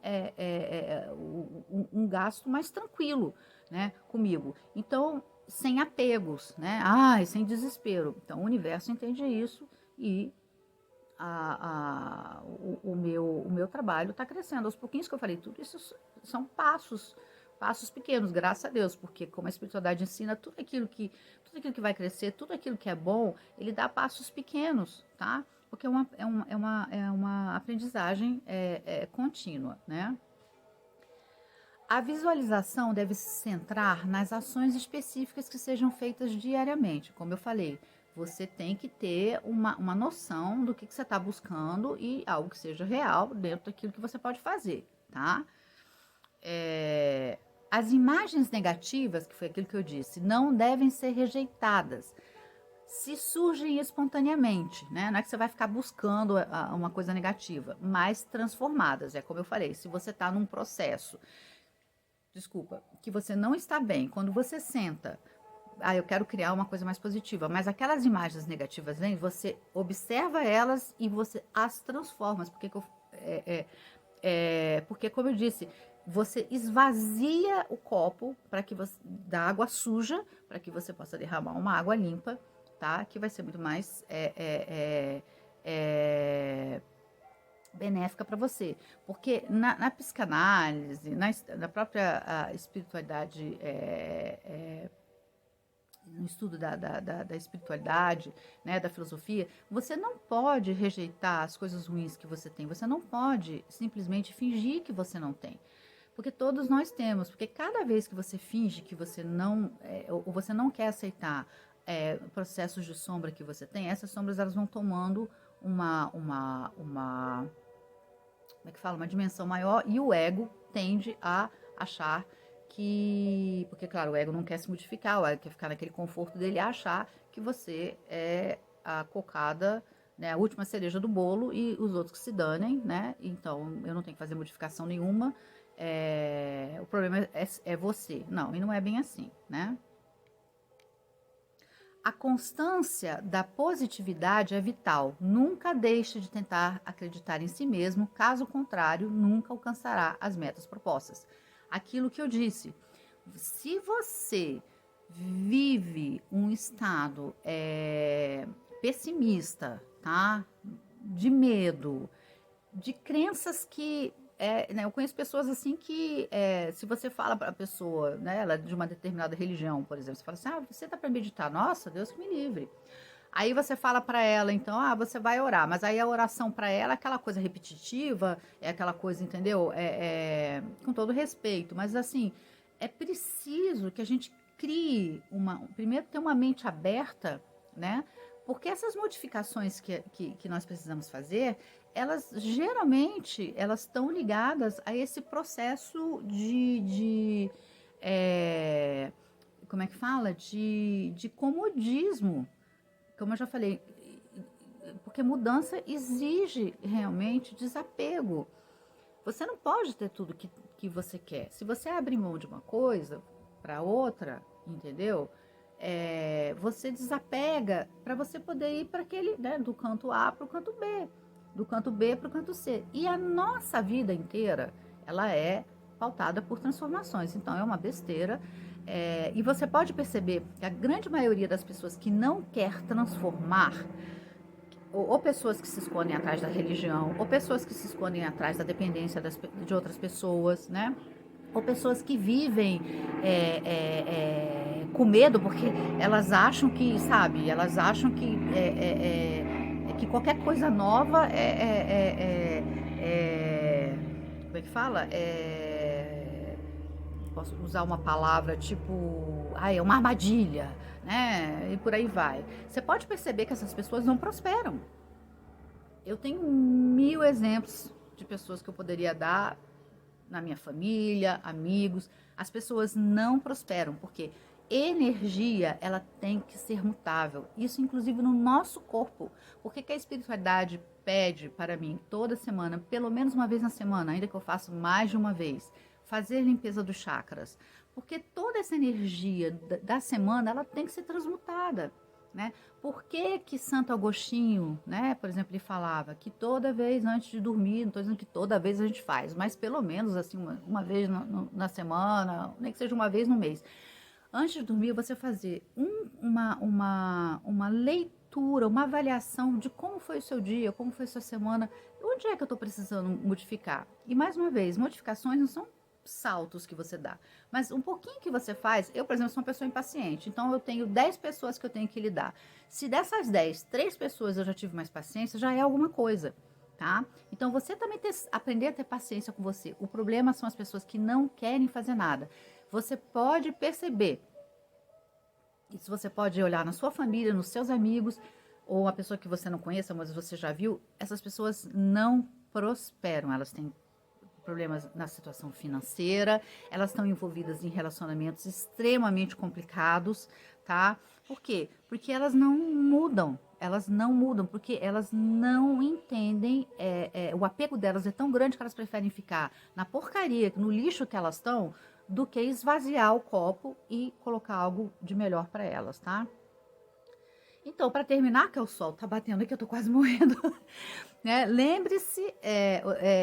um gasto mais tranquilo, né, comigo. Então, sem apegos, né? Sem desespero. Então, o universo entende isso e o meu trabalho está crescendo. Aos pouquinhos que eu falei, tudo isso são passos pequenos, graças a Deus, porque como a espiritualidade ensina, tudo aquilo que vai crescer, tudo aquilo que é bom, ele dá passos pequenos, tá? Porque é uma aprendizagem contínua, né? A visualização deve se centrar nas ações específicas que sejam feitas diariamente, como eu falei. você tem que ter uma noção do que você está buscando e algo que seja real dentro daquilo que você pode fazer, tá? As imagens negativas, que foi aquilo que eu disse, não devem ser rejeitadas se surgem espontaneamente, né? Não é que você vai ficar buscando uma coisa negativa, mas transformadas. É como eu falei, se você está num processo, desculpa, que você não está bem, quando você senta, eu quero criar uma coisa mais positiva, mas aquelas imagens negativas vêm, você observa elas e você as transforma, porque como eu disse, você esvazia o copo para que você da água suja para que você possa derramar uma água limpa, tá? Que vai ser muito mais benéfica para você, porque na psicanálise, na própria espiritualidade, no estudo da espiritualidade, né, da filosofia, você não pode rejeitar as coisas ruins que você tem, você não pode simplesmente fingir que você não tem. Porque todos nós temos, porque cada vez que você finge que você não, ou você não quer aceitar processos de sombra que você tem, essas sombras elas vão tomando como é que fala? Uma dimensão maior e o ego tende a achar porque claro, o ego não quer se modificar, o ego quer ficar naquele conforto dele, achar que você é a cocada, né, a última cereja do bolo e os outros que se danem, né? Então eu não tenho que fazer modificação nenhuma, o problema é você. Não, e não é bem assim, né? A constância da positividade é vital. Nunca deixe de tentar acreditar em si mesmo, caso contrário, nunca alcançará as metas propostas. Aquilo que eu disse, se você vive um estado pessimista, tá? De medo, de crenças que né, eu conheço pessoas assim que se você fala para a pessoa, né, ela é de uma determinada religião, por exemplo, você fala assim, você tá para meditar, nossa, Deus que me livre. Aí você fala para ela, então, você vai orar, mas aí a oração para ela é aquela coisa repetitiva, é aquela coisa, entendeu? Com todo respeito, mas assim, é preciso que a gente crie primeiro ter uma mente aberta, né? Porque essas modificações que nós precisamos fazer, elas geralmente elas estão ligadas a esse processo como é que fala? De comodismo. Como eu já falei, porque mudança exige realmente desapego. Você não pode ter tudo que você quer. Se você abrir mão de uma coisa para outra, entendeu? Você desapega para você poder ir para aquele, né, do canto A para o canto B, do canto B para o canto C. E a nossa vida inteira, ela é pautada por transformações. Então, é uma besteira. E você pode perceber que a grande maioria das pessoas que não quer transformar, ou pessoas que se escondem atrás da religião, ou pessoas que se escondem atrás da dependência de outras pessoas, né? Ou pessoas que vivem com medo porque elas acham que, sabe, elas acham que qualquer coisa nova como é que fala? Posso usar uma palavra tipo, é uma armadilha, né? E por aí vai. Você pode perceber que essas pessoas não prosperam. Eu tenho 1000 exemplos de pessoas que eu poderia dar na minha família, amigos. As pessoas não prosperam porque energia ela tem que ser mutável. Isso inclusive no nosso corpo. Por que a espiritualidade pede para mim toda semana, pelo menos uma vez na semana, ainda que eu faça mais de uma vez, fazer limpeza dos chakras? Porque toda essa energia da semana ela tem que ser transmutada. Né? Por que Santo Agostinho, né, por exemplo, ele falava que toda vez antes de dormir, não estou dizendo que toda vez a gente faz, mas pelo menos assim uma vez na semana, nem que seja uma vez no mês, antes de dormir você fazer uma leitura, uma avaliação de como foi o seu dia, como foi a sua semana, onde é que eu estou precisando modificar. E mais uma vez, modificações não são saltos que você dá, mas um pouquinho que você faz. Eu, por exemplo, sou uma pessoa impaciente, então eu tenho 10 pessoas que eu tenho que lidar. Se dessas 10, 3 pessoas eu já tive mais paciência, já é alguma coisa, tá? Então você também aprender a ter paciência com você. O problema são as pessoas que não querem fazer nada. Você pode perceber Isso você pode olhar na sua família, nos seus amigos, ou uma pessoa que você não conheça, mas você já viu, essas pessoas não prosperam, elas têm problemas na situação financeira, elas estão envolvidas em relacionamentos extremamente complicados, tá? Por quê? Porque elas não mudam, porque elas não entendem, o apego delas é tão grande que elas preferem ficar na porcaria, no lixo que elas estão, do que esvaziar o copo e colocar algo de melhor para elas, tá? Então, para terminar, que o sol tá batendo aqui, eu tô quase morrendo, né? Lembre-se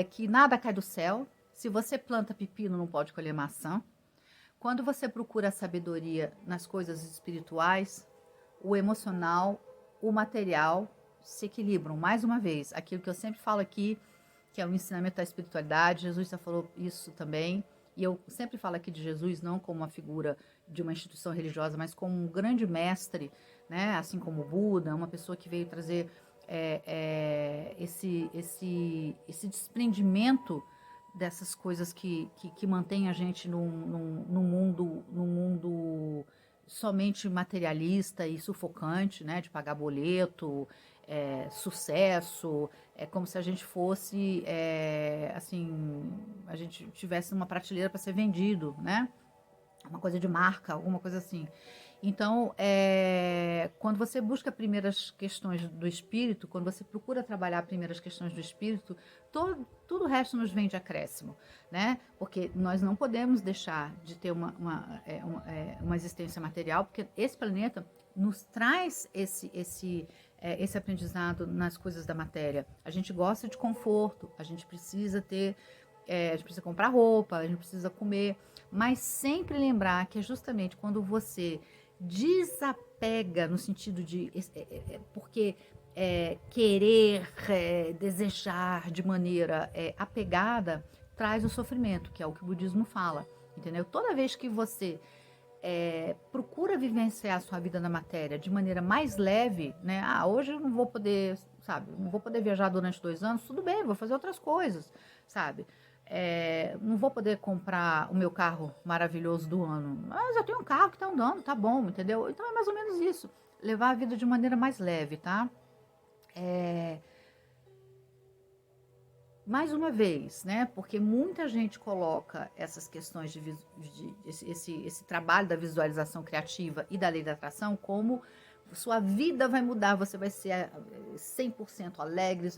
que nada cai do céu. Se você planta pepino, não pode colher maçã. Quando você procura a sabedoria nas coisas espirituais, o emocional, o material se equilibram. Mais uma vez, aquilo que eu sempre falo aqui, que é o ensinamento da espiritualidade, Jesus já falou isso também. E eu sempre falo aqui de Jesus não como uma figura de uma instituição religiosa, mas como um grande mestre, né? Assim como o Buda, uma pessoa que veio trazer esse desprendimento dessas coisas que mantém a gente num mundo somente materialista e sufocante, né? De pagar boleto, sucesso, é como se a gente fosse, assim, a gente tivesse uma prateleira para ser vendido, né? Uma coisa de marca, alguma coisa assim. Então, quando você busca primeiras questões do espírito, quando você procura trabalhar primeiras questões do espírito, tudo o resto nos vem de acréscimo, né? Porque nós não podemos deixar de ter uma existência material, porque esse planeta nos traz esse aprendizado nas coisas da matéria. A gente gosta de conforto, a gente precisa ter, a gente precisa comprar roupa, a gente precisa comer, mas sempre lembrar que é justamente quando você desapega no sentido de porque querer, desejar de maneira apegada traz o sofrimento, que é o que o budismo fala, entendeu? Toda vez que você procura vivenciar a sua vida na matéria de maneira mais leve, né? Ah, hoje eu não vou poder, sabe? Não vou poder viajar durante 2 anos, tudo bem, vou fazer outras coisas, sabe? Não vou poder comprar o meu carro maravilhoso do ano, mas eu tenho um carro que tá andando, tá bom, entendeu? Então é mais ou menos isso, levar a vida de maneira mais leve, tá? Mais uma vez, né? Porque muita gente coloca essas questões esse trabalho da visualização criativa e da lei da atração como sua vida vai mudar, você vai ser 100% alegre.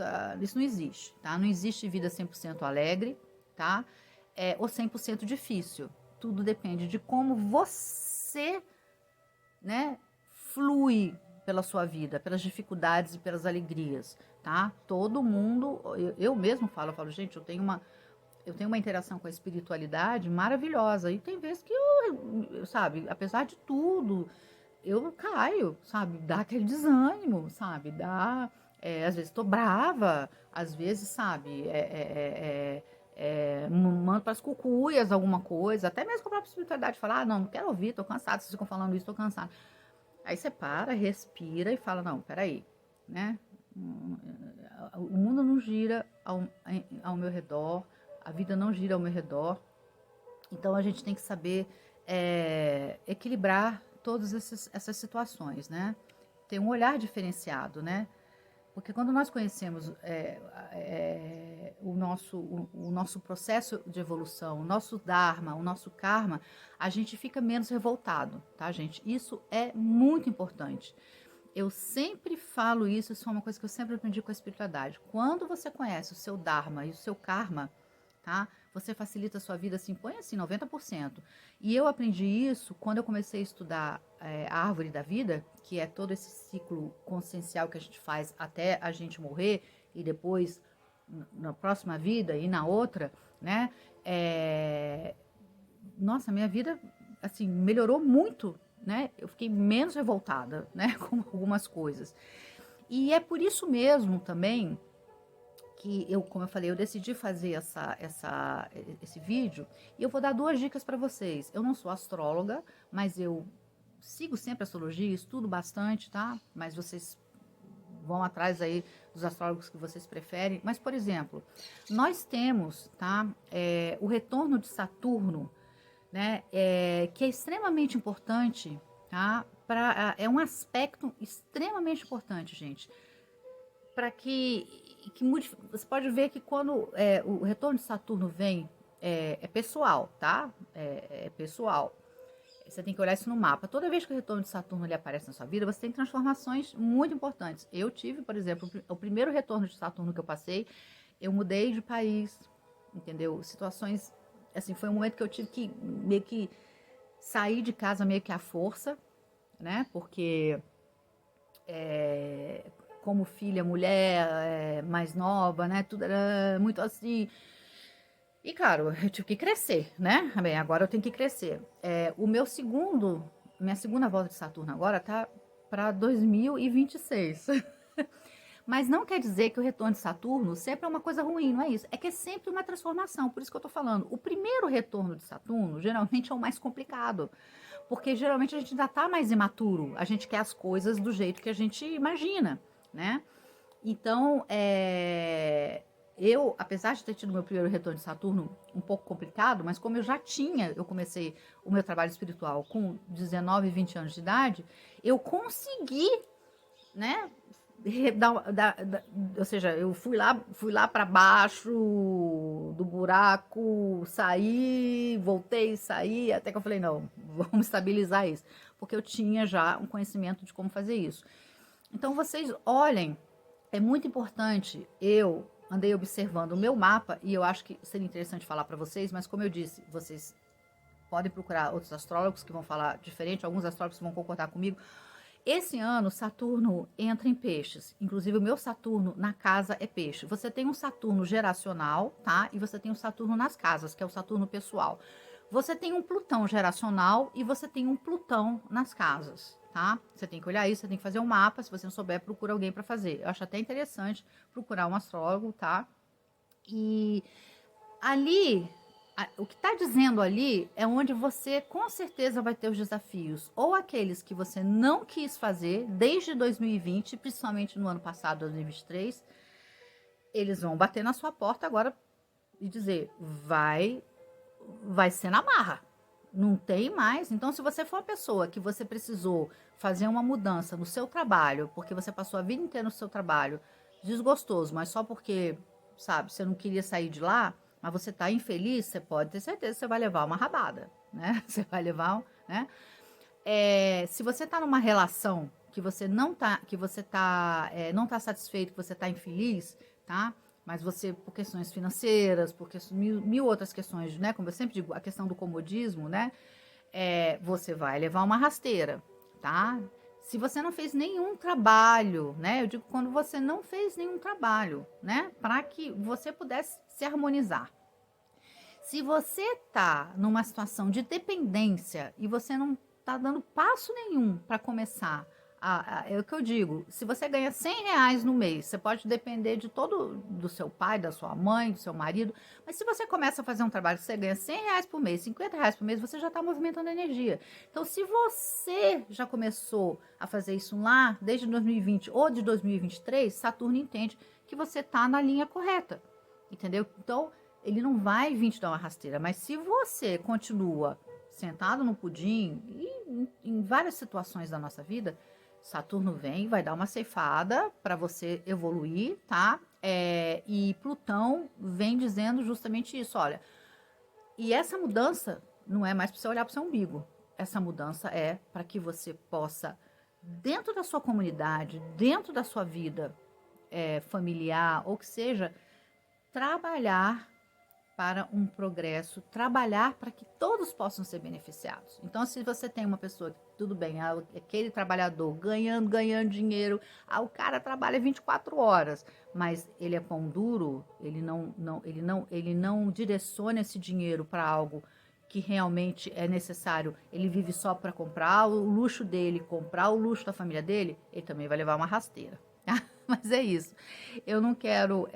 Isso não existe, tá? Não existe vida 100% alegre, tá? Ou 100% difícil. Tudo depende de como você, né, flui pela sua vida, pelas dificuldades e pelas alegrias, tá? Todo mundo, eu mesmo falo, gente, eu tenho uma interação com a espiritualidade maravilhosa. E tem vezes que sabe, apesar de tudo, eu caio, sabe? Dá aquele desânimo, sabe? Às vezes tô brava, às vezes, sabe? Mando para as cucuias alguma coisa, até mesmo com a própria espiritualidade, falar, não, não quero ouvir, tô cansado, vocês ficam falando isso, tô cansado. Aí você para, respira e fala, não, peraí, né? O mundo não gira ao meu redor, a vida não gira ao meu redor, então a gente tem que saber equilibrar todas essas situações, né? Ter um olhar diferenciado, né? Porque quando nós conhecemos o nosso processo de evolução, o nosso Dharma, o nosso Karma, a gente fica menos revoltado, tá, gente? Isso é muito importante. Eu sempre falo isso, isso é uma coisa que eu sempre aprendi com a espiritualidade. Quando você conhece o seu Dharma e o seu Karma, tá? Você facilita a sua vida, assim, põe assim, 90%. E eu aprendi isso quando eu comecei a estudar a árvore da vida, que é todo esse ciclo consciencial que a gente faz até a gente morrer, e depois, na próxima vida e na outra, né? Nossa, minha vida, assim, melhorou muito, né? Eu fiquei menos revoltada, né? Com algumas coisas. E é por isso mesmo também que eu, como eu falei, eu decidi fazer esse vídeo e eu vou dar 2 dicas para vocês. Eu não sou astróloga, mas eu sigo sempre a astrologia, estudo bastante, tá? Mas vocês vão atrás aí dos astrólogos que vocês preferem. Mas, por exemplo, nós temos, tá? O retorno de Saturno, né? Que é extremamente importante, tá? é um aspecto extremamente importante, gente, para que mude. Você pode ver que quando o retorno de Saturno vem, é pessoal, tá? É pessoal. Você tem que olhar isso no mapa. Toda vez que o retorno de Saturno ele aparece na sua vida, você tem transformações muito importantes. Eu tive, por exemplo, o primeiro retorno de Saturno que eu passei, eu mudei de país, entendeu? Situações, assim, foi um momento que eu tive que meio que sair de casa meio que à força, né? Porque como filha, mulher, mais nova, né? Tudo era muito assim. E claro, eu tive que crescer, né? Bem, agora eu tenho que crescer. Minha segunda volta de Saturno agora tá para 2026. Mas não quer dizer que o retorno de Saturno sempre é uma coisa ruim, não é isso. É que é sempre uma transformação, por isso que eu tô falando. O primeiro retorno de Saturno, geralmente, é o mais complicado. Porque geralmente a gente ainda tá mais imaturo. A gente quer as coisas do jeito que a gente imagina, né? Então, eu, apesar de ter tido meu primeiro retorno de Saturno um pouco complicado, mas como eu comecei o meu trabalho espiritual com 19, 20 anos de idade, eu consegui, né? Ou seja, eu fui lá para baixo do buraco, saí, voltei, saí, até que eu falei, não, vamos estabilizar isso, porque eu tinha já um conhecimento de como fazer isso. Então vocês olhem, é muito importante. Eu andei observando o meu mapa e eu acho que seria interessante falar para vocês, mas como eu disse, vocês podem procurar outros astrólogos que vão falar diferente, alguns astrólogos vão concordar comigo. Esse ano, Saturno entra em peixes. Inclusive, o meu Saturno na casa é peixe. Você tem um Saturno geracional, tá? E você tem um Saturno nas casas, que é o Saturno pessoal. Você tem um Plutão geracional e você tem um Plutão nas casas, tá? Você tem que olhar isso, você tem que fazer um mapa. Se você não souber, procura alguém para fazer. Eu acho até interessante procurar um astrólogo, tá? E ali, o que está dizendo ali é onde você com certeza vai ter os desafios, ou aqueles que você não quis fazer desde 2020, principalmente no ano passado, 2023, eles vão bater na sua porta agora e dizer, vai ser na marra, não tem mais. Então, se você for uma pessoa que você precisou fazer uma mudança no seu trabalho, porque você passou a vida inteira no seu trabalho desgostoso, mas só porque, sabe, você não queria sair de lá, mas você está infeliz, você pode ter certeza que você vai levar uma rabada, né? Você vai levar, né? Se você está numa relação que você não tá, não tá satisfeito, que você está infeliz, tá? Mas você, por questões financeiras, por mil outras questões, né? Como eu sempre digo, a questão do comodismo, né? Você vai levar uma rasteira, tá? Se você não fez nenhum trabalho, né? Eu digo quando você não fez nenhum trabalho, né? Para que você pudesse se harmonizar. Se você tá numa situação de dependência e você não tá dando passo nenhum para começar, é o que eu digo, se você ganha R$ 100 no mês, você pode depender de todo, do seu pai, da sua mãe, do seu marido, mas se você começa a fazer um trabalho que você ganha R$ 100 por mês, R$ 50 por mês, você já está movimentando energia. Então, se você já começou a fazer isso lá, desde 2020 ou de 2023, Saturno entende que você está na linha correta, entendeu? Então, ele não vai vir te dar uma rasteira, mas se você continua sentado no pudim, e em várias situações da nossa vida, Saturno vem e vai dar uma ceifada para você evoluir, tá? E Plutão vem dizendo justamente isso, olha, e essa mudança não é mais para você olhar para o seu umbigo, essa mudança é para que você possa, dentro da sua comunidade, dentro da sua vida familiar, ou que seja, trabalhar para um progresso, trabalhar para que todos possam ser beneficiados. Então, se você tem uma pessoa que, tudo bem, aquele trabalhador ganhando dinheiro, o cara trabalha 24 horas, mas ele é pão duro, ele não direciona esse dinheiro para algo que realmente é necessário, ele vive só para comprar o luxo dele, comprar o luxo da família dele, ele também vai levar uma rasteira. Mas é isso. Eu não quero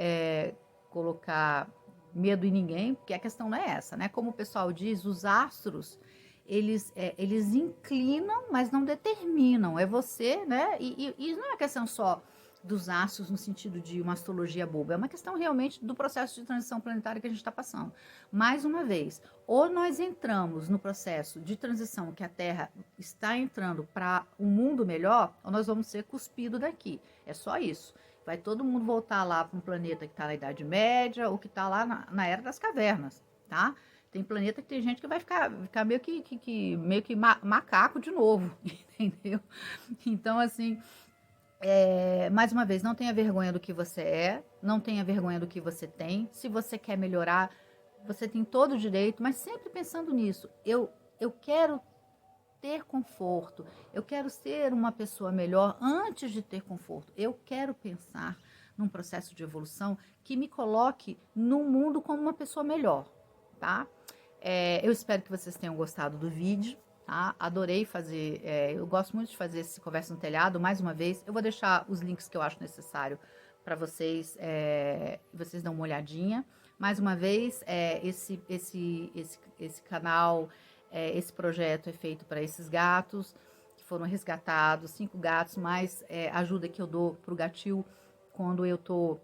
colocar medo em ninguém, porque a questão não é essa, né? Como o pessoal diz, os astros, eles inclinam, mas não determinam. É você, né? E não é questão só dos astros no sentido de uma astrologia boba, é uma questão realmente do processo de transição planetária que a gente está passando. Mais uma vez, ou nós entramos no processo de transição que a Terra está entrando para um mundo melhor, ou nós vamos ser cuspidos daqui. É só isso. Vai todo mundo voltar lá para um planeta que está na Idade Média ou que está lá na Era das Cavernas, tá? Tem planeta que tem gente que vai ficar meio que macaco de novo, entendeu? Então, assim, mais uma vez, não tenha vergonha do que você é, não tenha vergonha do que você tem. Se você quer melhorar, você tem todo o direito, mas sempre pensando nisso. Eu quero ter conforto, eu quero ser uma pessoa melhor antes de ter conforto. Eu quero pensar num processo de evolução que me coloque no mundo como uma pessoa melhor, tá? Eu espero que vocês tenham gostado do vídeo, tá? Adorei fazer, eu gosto muito de fazer esse Conversa no Telhado, mais uma vez. Eu vou deixar os links que eu acho necessário para vocês, vocês dão uma olhadinha. Mais uma vez, esse canal, esse projeto é feito para esses gatos que foram resgatados, 5 gatos, mais ajuda que eu dou para o gatil quando eu tô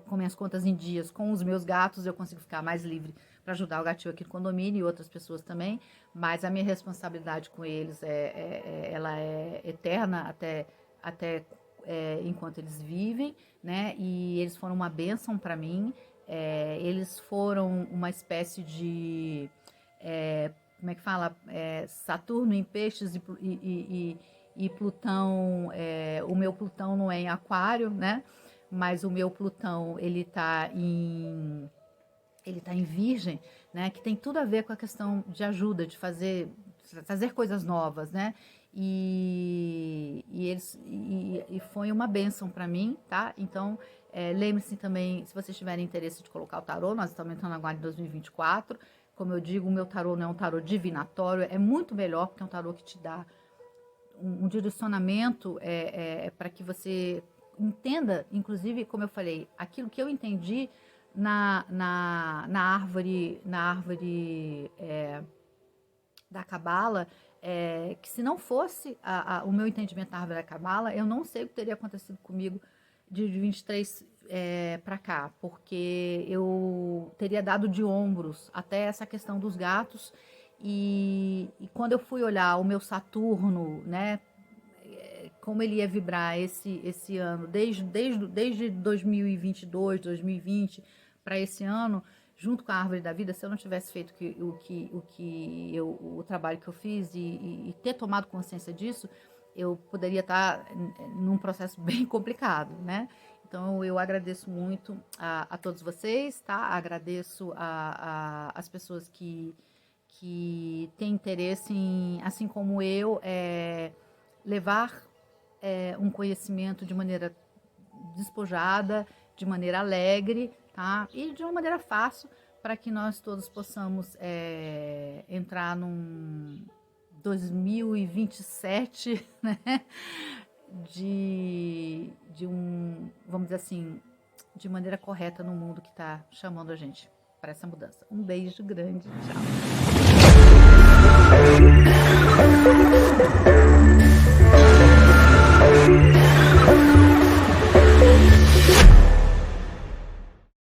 com minhas contas em dias com os meus gatos, eu consigo ficar mais livre para ajudar o gatinho aqui no condomínio e outras pessoas também, mas a minha responsabilidade com eles ela é eterna até enquanto eles vivem, né? E eles foram uma bênção para mim, eles foram uma espécie de como é que fala? Saturno em peixes e Plutão, o meu Plutão não é em Aquário, né? Mas o meu Plutão, ele tá em Virgem, né? Que tem tudo a ver com a questão de ajuda, de fazer coisas novas, né? E foi uma bênção para mim, tá? Então, lembre-se também, se vocês tiverem interesse de colocar o tarô, nós estamos entrando agora em 2024. Como eu digo, o meu tarô não é um tarô divinatório, é muito melhor, porque é um tarô que te dá um direcionamento para que você entenda, inclusive, como eu falei, aquilo que eu entendi na árvore da Cabala, que se não fosse o meu entendimento da árvore da Cabala, eu não sei o que teria acontecido comigo de 23 para cá, porque eu teria dado de ombros até essa questão dos gatos, e quando eu fui olhar o meu Saturno, né, como ele ia vibrar esse ano, desde 2022, 2020 para esse ano, junto com a árvore da vida, se eu não tivesse feito o trabalho que eu fiz e ter tomado consciência disso, eu poderia estar num processo bem complicado, né? Então, eu agradeço muito a todos vocês, tá? Agradeço as pessoas que têm interesse em, assim como eu, levar um conhecimento de maneira despojada, de maneira alegre, tá? E de uma maneira fácil, para que nós todos possamos entrar num 2027, né? Vamos dizer assim, de maneira correta no mundo que está chamando a gente para essa mudança. Um beijo grande, tchau.